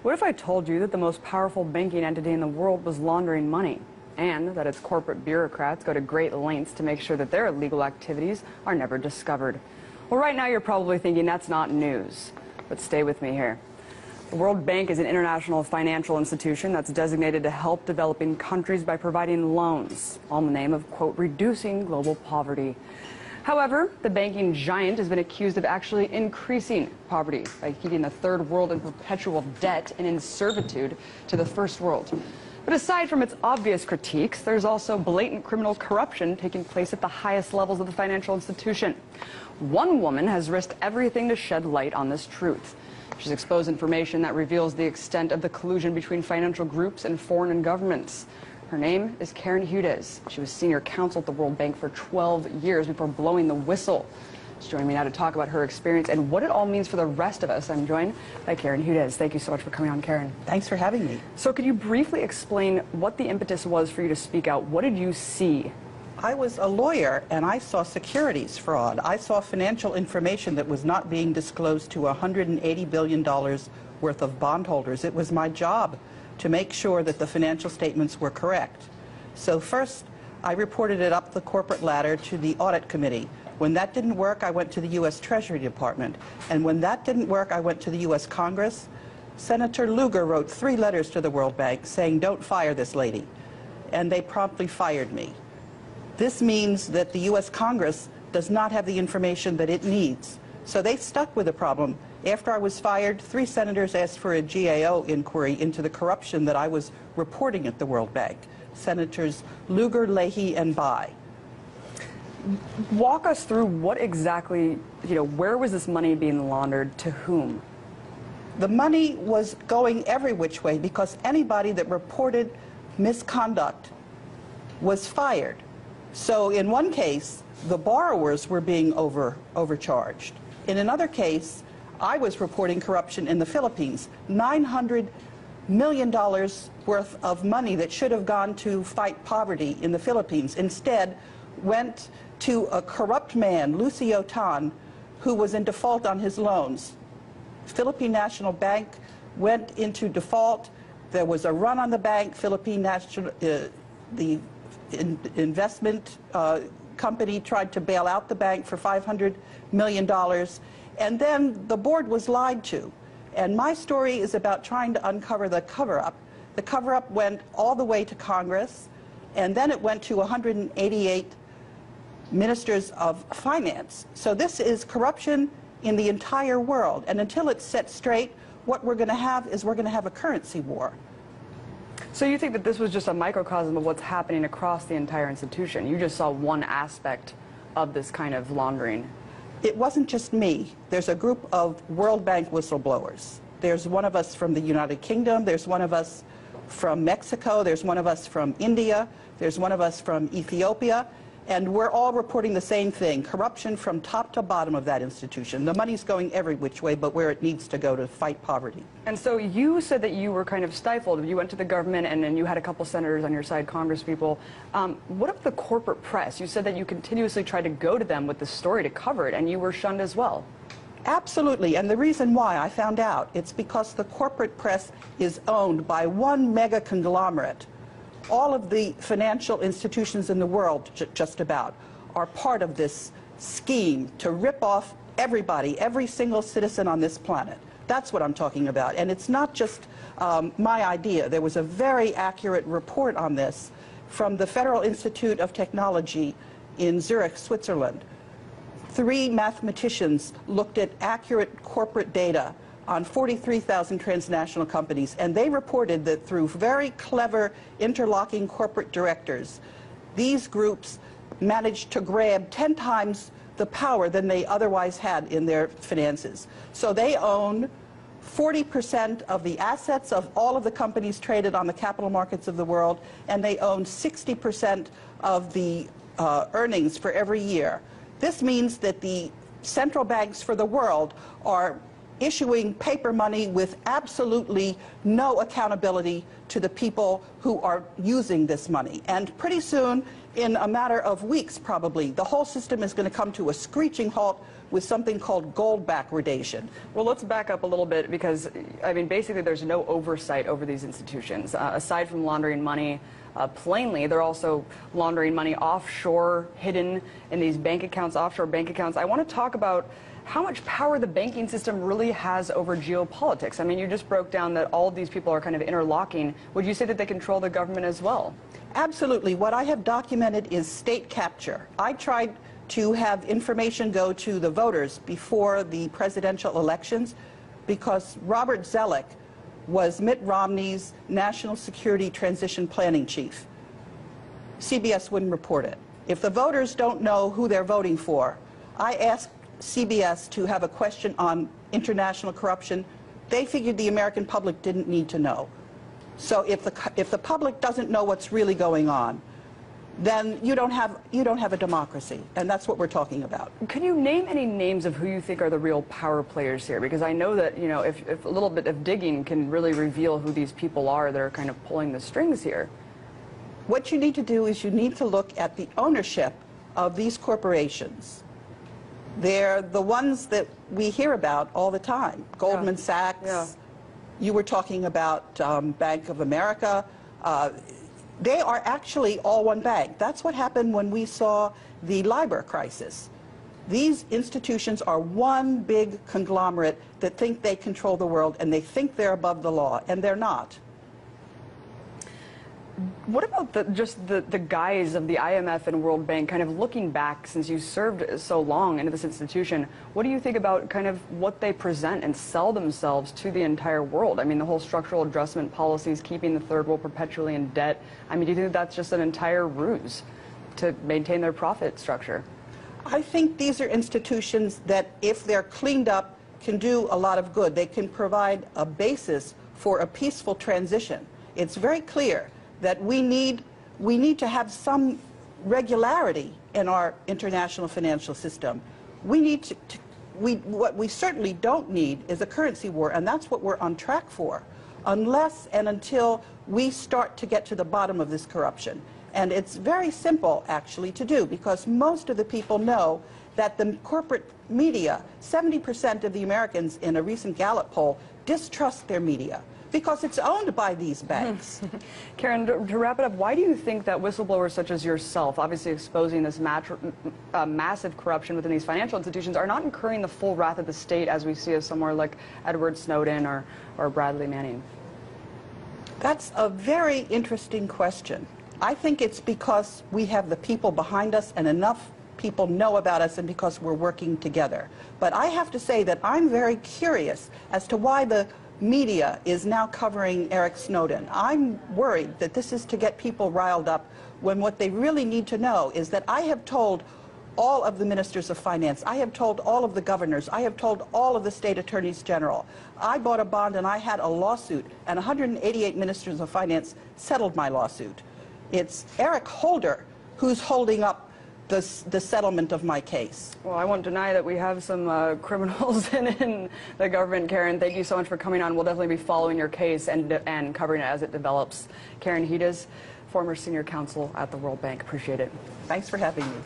What if I told you that the most powerful banking entity in the world was laundering money, and that its corporate bureaucrats go to great lengths to make sure that their illegal activities are never discovered? Well, right now you're probably thinking that's not news, but stay with me here. The World Bank is an international financial institution that's designated to help developing countries by providing loans, all in the name of, quote, reducing global poverty. However, the banking giant has been accused of actually increasing poverty by keeping the third world in perpetual debt and in servitude to the first world. But aside from its obvious critiques, there's also blatant criminal corruption taking place at the highest levels of the financial institution. One woman has risked everything to shed light on this truth. She's exposed information that reveals the extent of the collusion between financial groups and foreign governments. Her name is Karen Hudes. She was senior counsel at the World Bank for 12 years before blowing the whistle. She's joining me now to talk about her experience and what it all means for the rest of us. I'm joined by Karen Hudes. Thank you so much for coming on, Karen. Thanks for having me. So could you briefly explain what the impetus was for you to speak out? What did you see? I was a lawyer, and I saw securities fraud. I saw financial information that was not being disclosed to $180 billion worth of bondholders. It was my job to make sure that the financial statements were correct. So first, I reported it up the corporate ladder to the audit committee. When that didn't work, I went to the U.S. Treasury Department. And when that didn't work, I went to the U.S. Congress. Senator Lugar wrote 3 letters to the World Bank saying, "Don't fire this lady." And they promptly fired me. This means that the U.S. Congress does not have the information that it needs. So they stuck with the problem. After I was fired, 3 senators asked for a GAO inquiry into the corruption that I was reporting at the World Bank. Senators Lugar, Leahy, and Bai. Walk us through what exactly, where was this money being laundered, to whom? The money was going every which way because anybody that reported misconduct was fired. So in one case, the borrowers were being overcharged. In another case, I was reporting corruption in the Philippines. $900 million worth of money that should have gone to fight poverty in the Philippines instead went to a corrupt man, Lucio Tan, who was in default on his loans. Philippine National Bank went into default. There was a run on the bank. Philippine National, the investment company tried to bail out the bank for $500 million. And then the board was lied to. And my story is about trying to uncover the cover-up. The cover-up went all the way to Congress, and then it went to 188 ministers of finance. So this is corruption in the entire world. And until it's set straight, what we're going to have is we're going to have a currency war. So you think that this was just a microcosm of what's happening across the entire institution? You just saw one aspect of this kind of laundering. It wasn't just me. There's a group of World Bank whistleblowers. There's one of us from the United Kingdom. There's one of us from Mexico. There's one of us from India. There's one of us from Ethiopia. And we're all reporting the same thing, corruption from top to bottom of that institution. The money's going every which way but where it needs to go to fight poverty. And so you said that you were kind of stifled. You went to the government and then you had a couple senators on your side, congresspeople. What of the corporate press? You said that you continuously tried to go to them with the story to cover it, and you were shunned as well. Absolutely, and the reason why I found out, it's because the corporate press is owned by one mega conglomerate. All of the financial institutions in the world, just about, are part of this scheme to rip off everybody, every single citizen on this planet. That's what I'm talking about. And it's not just my idea. There was a very accurate report on this from the Federal Institute of Technology in Zurich, Switzerland. 3 mathematicians looked at accurate corporate data on 43,000 transnational companies, and they reported that through very clever interlocking corporate directors, these groups managed to grab 10 times the power than they otherwise had in their finances. So they own 40% of the assets of all of the companies traded on the capital markets of the world, and they own 60% of the earnings for every year. This means that the central banks for the world are issuing paper money with absolutely no accountability to the people who are using this money. And pretty soon, in a matter of weeks probably, the whole system is going to come to a screeching halt with something called gold backwardation. Well, let's back up a little bit because, I mean, basically there's no oversight over these institutions. Aside from laundering money, plainly, they're also laundering money offshore, hidden in these bank accounts, offshore bank accounts. I want to talk about how much power the banking system really has over geopolitics. I mean, you just broke down that all of these people are kind of interlocking. Would you say that they control the government as well? Absolutely. What I have documented is state capture. I tried to have information go to the voters before the presidential elections because Robert Zoellick was Mitt Romney's National Security Transition Planning Chief. CBS wouldn't report it. If the voters don't know who they're voting for, I asked CBS to have a question on international corruption. They figured the American public didn't need to know. So if the public doesn't know what's really going on, then you don't have a democracy, and that's what we're talking about. Can you name any names of who you think are the real power players here? Because I know that, you know, if a little bit of digging can really reveal who these people are that are kind of pulling the strings here. What you need to do is you need to look at the ownership of these corporations. They're the ones that we hear about all the time. Goldman Sachs. Yeah. You were talking about Bank of America. They are actually all one bank. That's what happened when we saw the LIBOR crisis. These institutions are one big conglomerate that think they control the world, and they think they're above the law, and they're not. What about just the guise of the IMF and World Bank, kind of looking back since you served so long into this institution? What do you think about kind of what they present and sell themselves to the entire world? I mean, the whole structural adjustment policies, keeping the third world perpetually in debt. I mean, do you think that's just an entire ruse to maintain their profit structure? I think these are institutions that, if they're cleaned up, can do a lot of good. They can provide a basis for a peaceful transition. It's very clear that we need to have some regularity in our international financial system. We need what we certainly don't need is a currency war, and that's what we're on track for, unless and until we start to get to the bottom of this corruption. And it's very simple, actually, to do, because most of the people know that the corporate media, 70% of the Americans in a recent Gallup poll distrust their media, because it's owned by these banks. Karen, to wrap it up, why do you think that whistleblowers such as yourself, obviously exposing this massive corruption within these financial institutions, are not incurring the full wrath of the state as we see as somewhere like Edward Snowden or Bradley Manning? That's a very interesting question. I think it's because we have the people behind us and enough people know about us, and because we're working together. But I have to say that I'm very curious as to why the media is now covering Eric Snowden. I'm worried that this is to get people riled up, when what they really need to know is that I have told all of the ministers of finance, I have told all of the governors, I have told all of the state attorneys general. I bought a bond and I had a lawsuit, and 188 ministers of finance settled my lawsuit. It's Eric Holder who's holding up the settlement of my case. Well, I won't deny that we have some criminals in the government. Karen, thank you so much for coming on. We'll definitely be following your case and covering it as it develops. Karen Hedges, former senior counsel at the World Bank. Appreciate it. Thanks for having me.